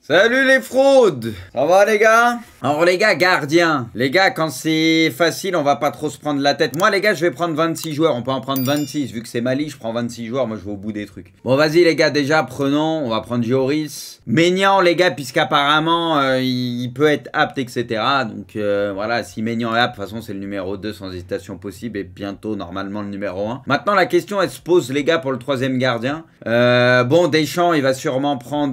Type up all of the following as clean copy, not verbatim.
Salut les fraudes! Ça va les gars? Alors les gars, gardien. Les gars, quand c'est facile, on va pas trop se prendre la tête. Moi les gars, je vais prendre 26 joueurs. On peut en prendre 26. Vu que c'est Mali, je prends 26 joueurs. Moi je vais au bout des trucs. Bon vas-y les gars, déjà prenons. On va prendre Joris. Maignan les gars, puisqu'apparemment il peut être apte, etc. Donc voilà, si Maignan est apte, de toute façon c'est le numéro 2 sans hésitation possible. Et bientôt normalement le numéro 1. Maintenant la question elle se pose les gars pour le troisième gardien. Bon, Deschamps il va sûrement prendre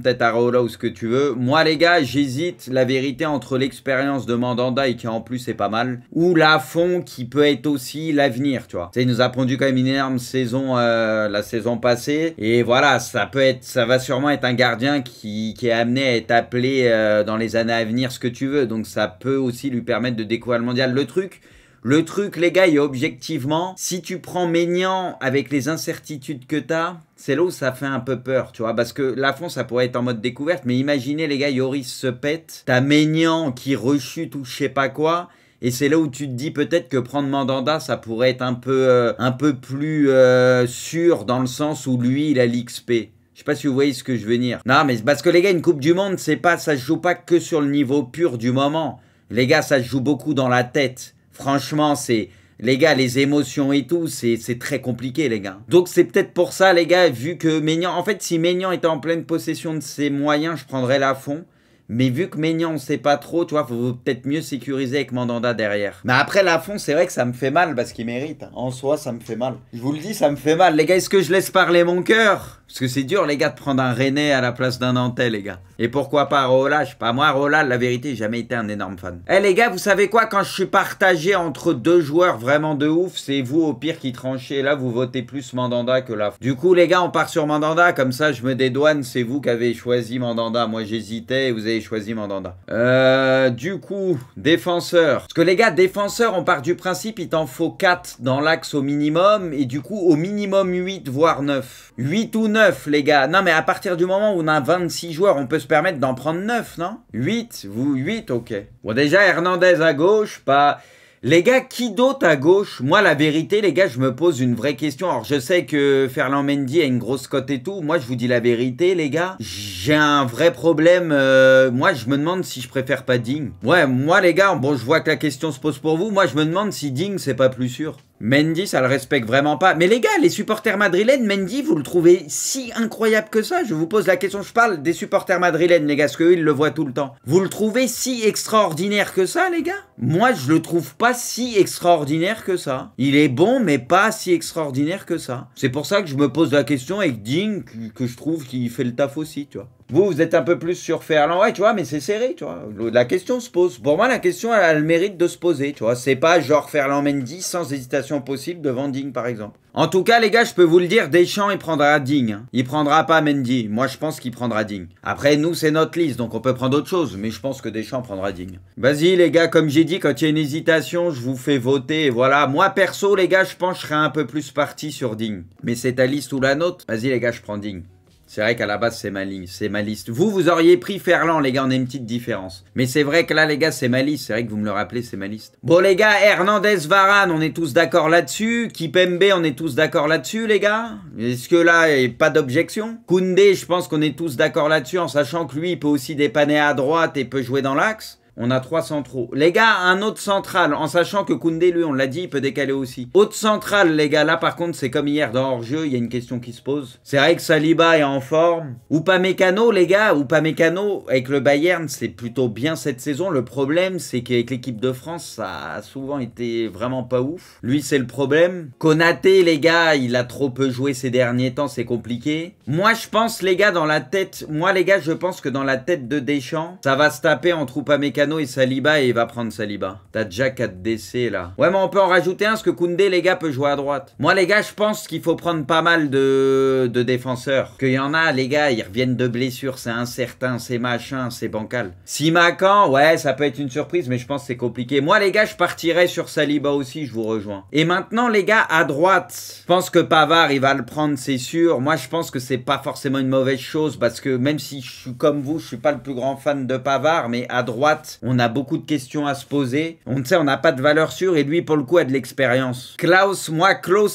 peut-être Areola ou ce que tu veux. Moi les gars, j'hésite la vérité entre l'expérience de Mandanda et qui en plus est pas mal, ou Lafont qui peut être aussi l'avenir, tu vois. Ça, il nous a pondu quand même une énorme saison la saison passée. Et voilà, ça va sûrement être un gardien qui est amené à être appelé dans les années à venir, ce que tu veux. Donc ça peut aussi lui permettre de découvrir le mondial. Le truc, les gars, et objectivement, si tu prends Maignan avec les incertitudes que t'as, c'est là où ça fait un peu peur, tu vois. Parce que Lafont, ça pourrait être en mode découverte. Mais imaginez, les gars, Yoris se pète. T'as Maignan qui rechute ou je sais pas quoi. Et c'est là où tu te dis peut-être que prendre Mandanda, ça pourrait être un peu plus sûr dans le sens où lui, il a l'XP. Je sais pas si vous voyez ce que je veux dire. Non, mais parce que les gars, une Coupe du Monde, ça se joue pas que sur le niveau pur du moment. Les gars, ça se joue beaucoup dans la tête. Franchement, les gars, les émotions et tout, c'est très compliqué, les gars. Donc, c'est peut-être pour ça, les gars, vu que Maignan... En fait, si Maignan était en pleine possession de ses moyens, je prendrais Lafont. Mais vu que Maignan, on sait pas trop, tu vois, faut peut-être mieux sécuriser avec Mandanda derrière. Mais après, Lafont, c'est vrai que ça me fait mal parce qu'il mérite. En soi, ça me fait mal. Je vous le dis, ça me fait mal. Les gars, est-ce que je laisse parler mon cœur? Parce que c'est dur, les gars, de prendre un Rennais à la place d'un Nantais, les gars. Et pourquoi pas Areola? Je sais pas, moi, Areola, la vérité, j'ai jamais été un énorme fan. Eh, les gars, vous savez quoi? Quand je suis partagé entre deux joueurs vraiment de ouf, c'est vous, au pire, qui tranchez. Là, vous votez plus Mandanda que Lafont. Du coup, les gars, on part sur Mandanda. Comme ça, je me dédouane. C'est vous qui avez choisi Mandanda. Moi, j'hésitais et vous avez choisi Mandanda. Du coup, défenseur. Parce que les gars, défenseur, on part du principe, il t'en faut 4 dans l'axe au minimum. Et du coup, au minimum 8, voire 9. 8 ou 9, les gars. Non, mais à partir du moment où on a 26 joueurs, on peut se permettre d'en prendre 9, non? 8, vous, 8, ok. Bon, déjà, Hernandez à gauche, pas... Les gars, qui d'autre à gauche? Moi, la vérité, les gars, je me pose une vraie question. Alors, je sais que Ferland Mendy a une grosse cote et tout. Moi, je vous dis la vérité, les gars. J'ai un vrai problème. Moi, je me demande si je préfère pas Digne. Ouais, moi, les gars, bon, je vois que la question se pose pour vous. Moi, je me demande si Digne, c'est pas plus sûr. Mendy, ça le respecte vraiment pas. Mais les gars, les supporters madrilènes, Mendy, vous le trouvez si incroyable que ça? Je vous pose la question, je parle des supporters madrilènes, les gars, parce qu'eux, ils le voient tout le temps. Vous le trouvez si extraordinaire que ça, les gars? Moi, je le trouve pas si extraordinaire que ça. Il est bon, mais pas si extraordinaire que ça. C'est pour ça que je me pose la question avec Digne, que je trouve qu'il fait le taf aussi, tu vois. Vous êtes un peu plus sur Ferland, ouais, tu vois, mais c'est serré, tu vois. La question se pose. Pour moi, la question, elle a le mérite de se poser, tu vois. C'est pas genre Ferland Mendy sans hésitation possible devant Digne, par exemple. En tout cas, les gars, je peux vous le dire, Deschamps, il prendra Digne. Hein. Il prendra pas Mendy. Moi, je pense qu'il prendra Digne. Après, nous, c'est notre liste, donc on peut prendre autre chose, mais je pense que Deschamps prendra Digne. Vas-y, les gars, comme j'ai dit, quand il y a une hésitation, je vous fais voter, et voilà. Moi, perso, les gars, je pense que je serais un peu plus parti sur Digne. Mais c'est ta liste ou la nôtre? Vas-y, les gars, je prends Digne. C'est vrai qu'à la base, c'est ma liste. Vous auriez pris Ferland, les gars, on a une petite différence. Mais c'est vrai que là, les gars, c'est ma liste. C'est vrai que vous me le rappelez, c'est ma liste. Bon, les gars, Hernandez, Varane, on est tous d'accord là-dessus. Kipembe, on est tous d'accord là-dessus, les gars. Est-ce que là, il n'y a pas d'objection? Koundé, je pense qu'on est tous d'accord là-dessus, en sachant que lui, il peut aussi dépanner à droite et peut jouer dans l'axe. On a 3 centraux. Les gars, un autre central, en sachant que Koundé, lui, on l'a dit, il peut décaler aussi. Autre central, les gars, là, par contre, c'est comme hier dans hors-jeu, il y a une question qui se pose. C'est vrai que Saliba est en forme. Upamecano, les gars, Upamecano, avec le Bayern, c'est plutôt bien cette saison. Le problème, c'est qu'avec l'équipe de France, ça a souvent été vraiment pas ouf. Lui, c'est le problème. Konaté, les gars, il a trop peu joué ces derniers temps, c'est compliqué. Moi, je pense, les gars, je pense que dans la tête de Deschamps, ça va se taper entre Upamecano et Saliba et il va prendre Saliba. T'as déjà 4 décès là. Ouais, mais on peut en rajouter un parce que Koundé, les gars, peut jouer à droite. Moi, les gars, je pense qu'il faut prendre pas mal de défenseurs. Qu'il y en a, les gars, ils reviennent de blessures, c'est incertain, c'est machin, c'est bancal. Simakan, ouais, ça peut être une surprise, mais je pense que c'est compliqué. Moi, les gars, je partirais sur Saliba aussi, je vous rejoins. Et maintenant, les gars, à droite, je pense que Pavard, il va le prendre, c'est sûr. Moi, je pense que c'est pas forcément une mauvaise chose parce que même si je suis comme vous, je suis pas le plus grand fan de Pavard, mais à droite, fait, on a beaucoup de questions à se poser. On sait, on n'a pas de valeur sûre et lui, pour le coup, a de l'expérience. Klaus,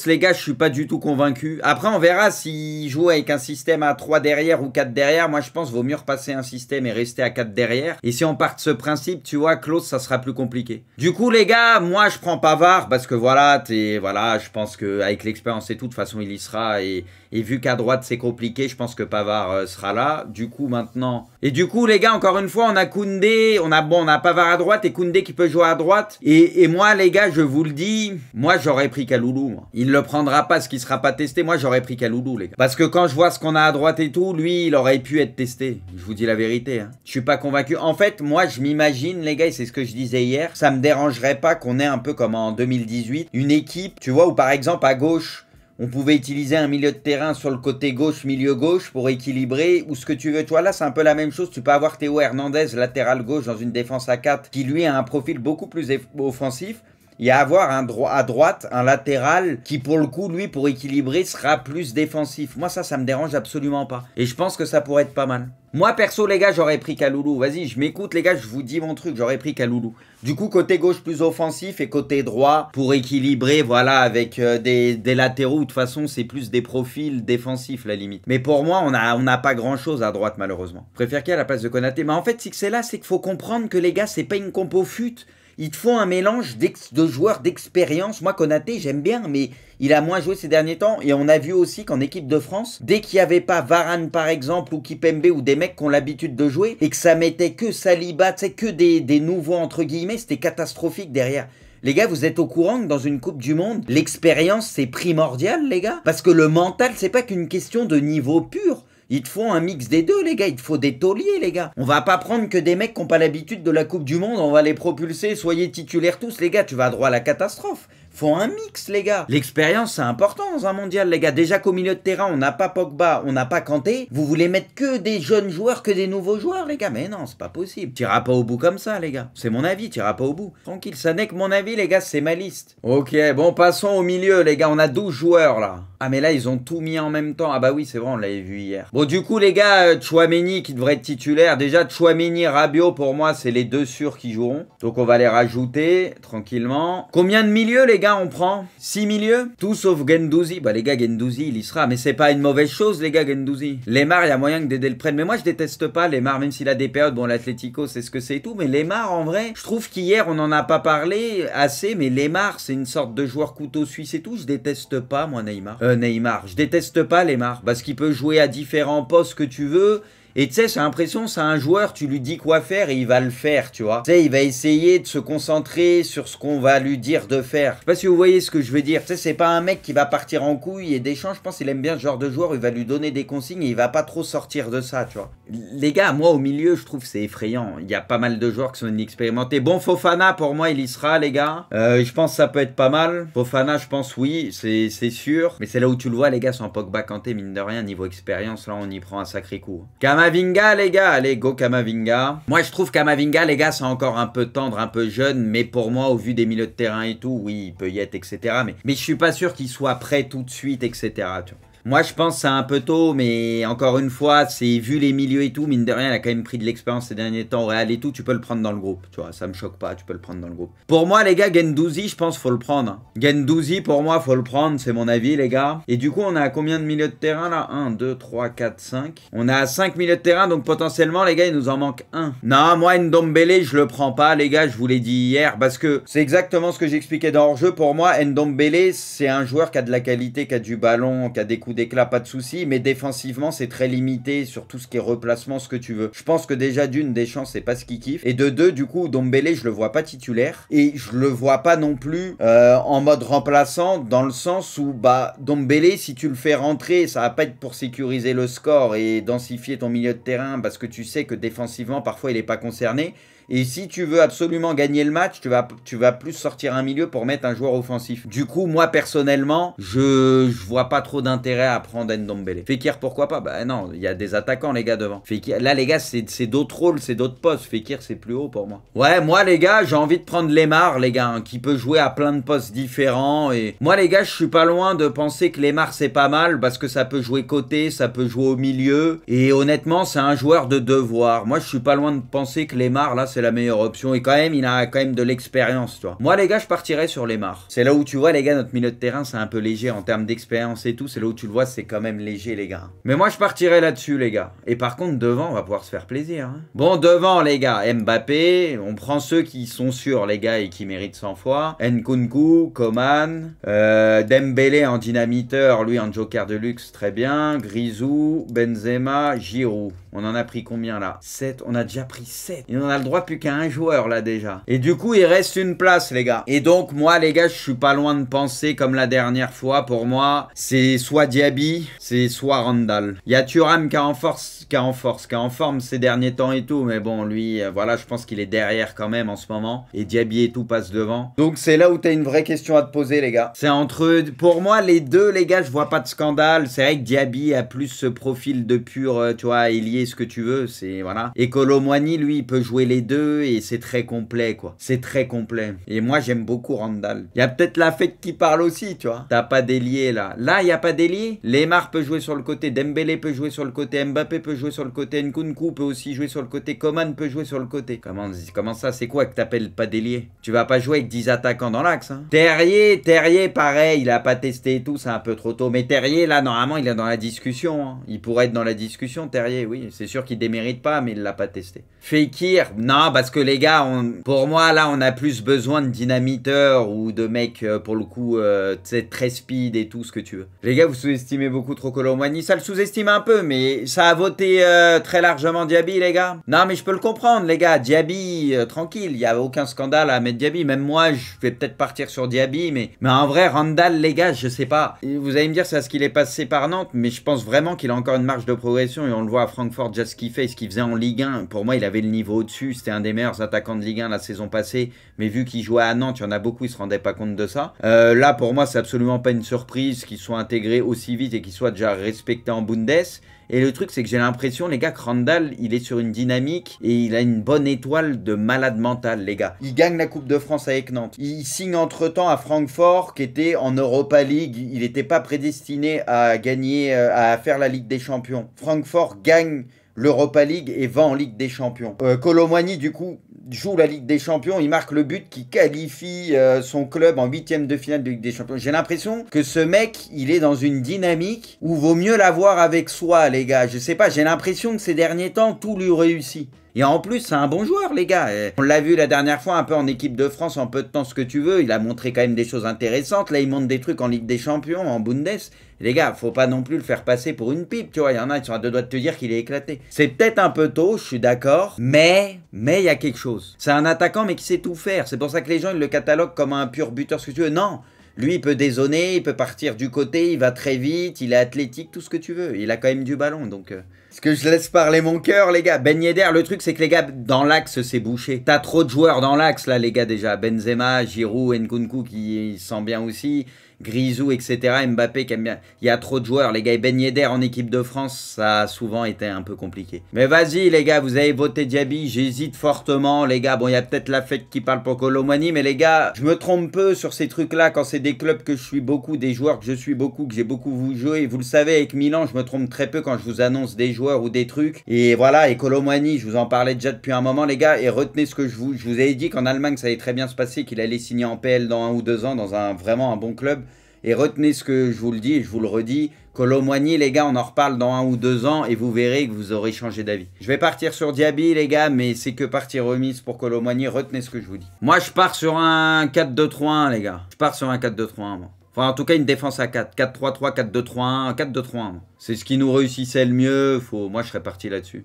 les gars, je suis pas du tout convaincu. Après, on verra s'il joue avec un système à 3 derrière ou 4 derrière. Moi, je pense vaut mieux repasser un système et rester à 4 derrière. Et si on part de ce principe, tu vois, Klaus, ça sera plus compliqué. Du coup, les gars, moi, je prends Pavard parce que voilà, je pense qu'avec l'expérience et tout, de toute façon, il y sera. Et vu qu'à droite, c'est compliqué, je pense que Pavard sera là. Du coup, maintenant... Et du coup, les gars, encore une fois, on a Koundé, on a Pavard à droite et Koundé qui peut jouer à droite. Et moi, les gars, je vous le dis, moi, j'aurais pris Kaloulou. Moi. Il ne le prendra pas, ce qui ne sera pas testé. Moi, j'aurais pris Kaloulou, les gars. Parce que quand je vois ce qu'on a à droite et tout, lui, il aurait pu être testé. Je vous dis la vérité. Hein. Je suis pas convaincu. En fait, moi, je m'imagine, les gars, et c'est ce que je disais hier, ça me dérangerait pas qu'on ait un peu comme en 2018, une équipe, tu vois, où par exemple, à gauche, on pouvait utiliser un milieu de terrain sur le côté gauche, milieu gauche pour équilibrer ou ce que tu veux. Tu vois, là, c'est un peu la même chose. Tu peux avoir Théo Hernandez, latéral gauche dans une défense à 4 qui, lui, a un profil beaucoup plus offensif. Et à avoir à droite un latéral qui, pour le coup, lui, pour équilibrer, sera plus défensif. Moi, ça me dérange absolument pas. Et je pense que ça pourrait être pas mal. Moi, perso, les gars, j'aurais pris Kaloulou. Vas-y, je m'écoute, les gars, je vous dis mon truc. J'aurais pris Kaloulou. Du coup, côté gauche plus offensif et côté droit pour équilibrer, voilà, avec des latéraux. De toute façon, c'est plus des profils défensifs, la limite. Mais pour moi, on n'a pas grand-chose à droite, malheureusement. Je préfère qu'il y ait à la place de Konaté. Mais en fait, si c'est là, c'est qu'il faut comprendre que, les gars, c'est pas une compo fut. Il te faut un mélange de joueurs d'expérience. Moi, Konaté, j'aime bien, mais il a moins joué ces derniers temps. Et on a vu aussi qu'en équipe de France, dès qu'il n'y avait pas Varane, par exemple, ou Kipembe, ou des mecs qui ont l'habitude de jouer, et que ça mettait que Saliba, tu sais, que des nouveaux, entre guillemets, c'était catastrophique derrière. Les gars, vous êtes au courant que dans une Coupe du Monde, l'expérience, c'est primordial, les gars. Parce que le mental, c'est pas qu'une question de niveau pur. Il te faut un mix des deux, les gars. Il te faut des tauliers, les gars. On va pas prendre que des mecs qui n'ont pas l'habitude de la Coupe du Monde. On va les propulser. Soyez titulaires tous, les gars. Tu vas à droit à la catastrophe. Faut un mix, les gars. L'expérience, c'est important dans un mondial, les gars. Déjà qu'au milieu de terrain, on n'a pas Pogba, on n'a pas Kanté. Vous voulez mettre que des jeunes joueurs, que des nouveaux joueurs, les gars. Mais non, c'est pas possible. T'iras pas au bout comme ça, les gars. C'est mon avis, t'iras pas au bout. Tranquille, ça n'est que mon avis, les gars, c'est ma liste. Ok, bon, passons au milieu, les gars. On a 12 joueurs, là. Ah, mais là, ils ont tout mis en même temps. Ah bah oui, c'est vrai, on l'avait vu hier. Bon, du coup, les gars, Tchouaméni qui devrait être titulaire. Déjà, Tchouaméni, Rabiot, pour moi, c'est les deux sûrs qui joueront. Donc, on va les rajouter tranquillement. Combien de milieux, les gars, on prend 6 milieux? Tout sauf Guendouzi. Bah, les gars, Guendouzi, il y sera. Mais c'est pas une mauvaise chose, les gars, Guendouzi. Lemar, il y a moyen que Dédé le prenne. Mais moi, je déteste pas Lemar, même s'il a des périodes. Bon, l'Atlético, c'est ce que c'est et tout. Mais Lemar, en vrai, je trouve qu'hier, on n'en a pas parlé assez. Mais Lemar, c'est une sorte de joueur couteau suisse et tout. Je déteste pas, moi, Neymar. Je déteste pas Lemar. Parce qu'il peut jouer à différents postes que tu veux. Et tu sais, j'ai l'impression, c'est un joueur, tu lui dis quoi faire et il va le faire, tu vois. Tu sais, il va essayer de se concentrer sur ce qu'on va lui dire de faire. Je sais pas si vous voyez ce que je veux dire. Tu sais, c'est pas un mec qui va partir en couille et Deschamps, je pense qu'il aime bien ce genre de joueur, il va lui donner des consignes et il va pas trop sortir de ça, tu vois. Les gars, moi, au milieu, je trouve c'est effrayant. Il y a pas mal de joueurs qui sont inexpérimentés. Bon, Fofana, pour moi, il y sera, les gars. Je pense que ça peut être pas mal. Fofana, je pense, oui, c'est sûr. Mais c'est là où tu le vois, les gars, sans Pogba, Kanté, mine de rien, niveau expérience, là, on y prend un sacré coup. Kamavinga, les gars, allez, go Kamavinga. Moi, je trouve Kamavinga, les gars, c'est encore un peu tendre, un peu jeune, mais pour moi, au vu des milieux de terrain et tout, oui, il peut y être, etc. Mais je suis pas sûr qu'il soit prêt tout de suite, etc. Tu vois. Moi, je pense que c'est un peu tôt, mais encore une fois, c'est vu les milieux et tout, mine de rien, il a quand même pris de l'expérience ces derniers temps au Real et tout, tu peux le prendre dans le groupe, tu vois, ça me choque pas, tu peux le prendre dans le groupe. Pour moi, les gars, Guendouzi, je pense faut le prendre. Guendouzi, pour moi, faut le prendre, c'est mon avis, les gars. Et du coup, on a combien de milieux de terrain, là? 1, 2, 3, 4, 5. On a 5 milieux de terrain, donc potentiellement, les gars, il nous en manque un. Non, moi, Ndombele, je le prends pas, les gars, je vous l'ai dit hier, parce que c'est exactement ce que j'expliquais dans hors-jeu. Pour moi, Ndombele, c'est un joueur qui a de la qualité, qui a du ballon, qui a des coups d'éclat, pas de soucis. Mais défensivement, c'est très limité sur tout ce qui est replacement, ce que tu veux. Je pense que déjà, d'une, Deschamps, c'est pas ce qu'il kiffe. Et de deux, du coup, Ndombele, je le vois pas titulaire. Et je le vois pas non plus en mode remplaçant, dans le sens où, bah, Ndombele, si tu le fais rentrer, ça va pas être pour sécuriser le score et densifier ton milieu de terrain, parce que tu sais que défensivement, parfois, il est pas concerné. Et si tu veux absolument gagner le match, tu vas plus sortir un milieu pour mettre un joueur offensif. Du coup, moi, personnellement, je vois pas trop d'intérêt à prendre Ndombele. Fekir, pourquoi pas? Bah non, il y a des attaquants, les gars, devant. Fekir, là, les gars, c'est d'autres rôles, c'est d'autres postes. Fekir, c'est plus haut pour moi. Ouais, moi, les gars, j'ai envie de prendre Lemar, les gars, hein, qui peut jouer à plein de postes différents. Et moi, les gars, je suis pas loin de penser que Lemar, c'est pas mal, parce que ça peut jouer côté, ça peut jouer au milieu. Et honnêtement, c'est un joueur de devoir. Moi, je suis pas loin de penser que Lemar, là, c'est c'est la meilleure option. Et quand même, il a quand même de l'expérience, tu vois. Moi, les gars, je partirais sur Lemar. C'est là où tu vois, les gars, notre milieu de terrain, c'est un peu léger en termes d'expérience et tout. C'est là où tu le vois, c'est quand même léger, les gars. Mais moi, je partirais là-dessus, les gars. Et par contre, devant, on va pouvoir se faire plaisir. Hein. Bon, devant, les gars, Mbappé. On prend ceux qui sont sûrs, les gars, et qui méritent 100 fois. Nkunku, Coman, Dembélé en dynamiteur, lui en joker de luxe, très bien. Grisou, Benzema, Giroud. On en a pris combien là? 7. On a déjà pris 7. Et on a le droit plus qu'à un joueur là déjà. Et du coup, il reste une place, les gars. Et donc, moi, les gars, je suis pas loin de penser comme la dernière fois. Pour moi, c'est soit Diaby, c'est soit Randall. Il y a Thuram qui est en forme ces derniers temps et tout. Mais bon, lui, voilà, je pense qu'il est derrière quand même en ce moment. Et Diaby et tout passe devant. Donc, c'est là où t'as une vraie question à te poser, les gars. C'est entre eux. Pour moi, les deux, les gars, je vois pas de scandale. C'est vrai que Diaby a plus ce profil de pur, tu vois, ailier, ce que tu veux, c'est voilà. Et Kolo Muani, lui, il peut jouer les deux et c'est très complet, quoi. C'est très complet. Et moi, j'aime beaucoup Randall. Il y a peut-être la fête qui parle aussi, tu vois. T'as pas d'ailier, là. Là, il n'y a pas d'ailier. Lemar peut jouer sur le côté, Dembélé peut jouer sur le côté, Mbappé peut jouer sur le côté, Nkunku peut aussi jouer sur le côté, Coman peut jouer sur le côté. Comment ça, c'est quoi que t'appelles pas d'ailier? Tu vas pas jouer avec 10 attaquants dans l'axe, hein. Terrier, pareil, il a pas testé et tout, c'est un peu trop tôt. Mais Terrier, là, normalement, il est dans la discussion, hein. Il pourrait être dans la discussion, Terrier, oui. C'est sûr qu'il démérite pas, mais il l'a pas testé. Fekir, non, parce que les gars, pour moi, là, on a plus besoin de dynamiteurs ou de mecs, pour le coup, tu sais, très speed et tout ce que tu veux. Les gars, vous sous-estimez beaucoup trop Kolo Muani. Ça le sous-estime un peu, mais ça a voté très largement Diaby, les gars. Non, mais je peux le comprendre, les gars. Diaby, tranquille, il n'y a aucun scandale à mettre Diaby. Même moi, je vais peut-être partir sur Diaby, mais en vrai, Randall, les gars, je sais pas. Vous allez me dire, c'est à ce qu'il est passé par Nantes, mais je pense vraiment qu'il a encore une marge de progression et on le voit à Francfort, déjà ce qu'il fait et ce qu'il faisait en Ligue 1. Pour moi, il avait le niveau au-dessus. C'était un des meilleurs attaquants de Ligue 1 la saison passée. Mais vu qu'il jouait à Nantes, il y en a beaucoup, ils se rendaient pas compte de ça. Là, pour moi, c'est absolument pas une surprise qu'il soit intégré aussi vite et qu'il soit déjà respecté en Bundes. Et le truc, c'est que j'ai l'impression, les gars, que Randall, il est sur une dynamique et il a une bonne étoile de malade mental, les gars. Il gagne la Coupe de France avec Nantes. Il signe entre-temps à Francfort, qui était en Europa League. Il n'était pas prédestiné à gagner, à faire la Ligue des Champions. Francfort gagne l'Europa League et va en Ligue des Champions. Kolo Muani, du coup, joue la Ligue des Champions, il marque le but qui qualifie son club en 8e de finale de Ligue des Champions. J'ai l'impression que ce mec, il est dans une dynamique où vaut mieux l'avoir avec soi, les gars. Je sais pas, j'ai l'impression que ces derniers temps, tout lui réussit. Et en plus, c'est un bon joueur, les gars. On l'a vu la dernière fois un peu en équipe de France, en peu de temps, ce que tu veux. Il a montré quand même des choses intéressantes. Là, il montre des trucs en Ligue des Champions, en Bundes. Les gars, faut pas non plus le faire passer pour une pipe, tu vois. Il y en a qui sont à deux doigts de te dire qu'il est éclaté. C'est peut-être un peu tôt, je suis d'accord. Mais il y a quelque chose. C'est un attaquant, mais qui sait tout faire. C'est pour ça que les gens, ils le cataloguent comme un pur buteur, ce que tu veux. Non. Lui, il peut dézonner, il peut partir du côté, il va très vite, il est athlétique, tout ce que tu veux. Il a quand même du ballon, donc... Est-ce que je laisse parler mon cœur, les gars? Ben Yedder, le truc, c'est que les gars, dans l'axe, c'est bouché. T'as trop de joueurs dans l'axe, là, les gars, déjà. Benzema, Giroud, Nkunku, qui sent bien aussi. Grisou, etc. Mbappé qui aime bien. Il y a trop de joueurs, les gars. Et Ben Yedder en équipe de France, ça a souvent été un peu compliqué. Mais vas-y, les gars, vous avez voté Diaby. J'hésite fortement, les gars. Bon, il y a peut-être la fête qui parle pour Kolo Muani, mais les gars, je me trompe peu sur ces trucs-là quand c'est des clubs que je suis beaucoup, des joueurs que je suis beaucoup, que j'ai beaucoup vu jouer. Vous le savez, avec Milan, je me trompe très peu quand je vous annonce des joueurs ou des trucs. Et voilà, et Kolo Muani, je vous en parlais déjà depuis un moment, les gars. Et retenez ce que je vous avais dit qu'en Allemagne, ça allait très bien se passer, qu'il allait signer en PL dans 1 ou 2 ans, dans vraiment un bon club. Et retenez ce que je vous le dis et je vous le redis. Kolo Muani, les gars, on en reparle dans 1 ou 2 ans et vous verrez que vous aurez changé d'avis. Je vais partir sur Diaby, les gars, mais c'est que partie remise pour Kolo Muani. Retenez ce que je vous dis. Moi, je pars sur un 4-2-3-1, les gars. Je pars sur un 4-2-3-1, moi. Enfin, en tout cas, une défense à 4. 4-3-3, 4-2-3-1, 4-2-3-1. C'est ce qui nous réussissait le mieux. Moi, je serais parti là-dessus.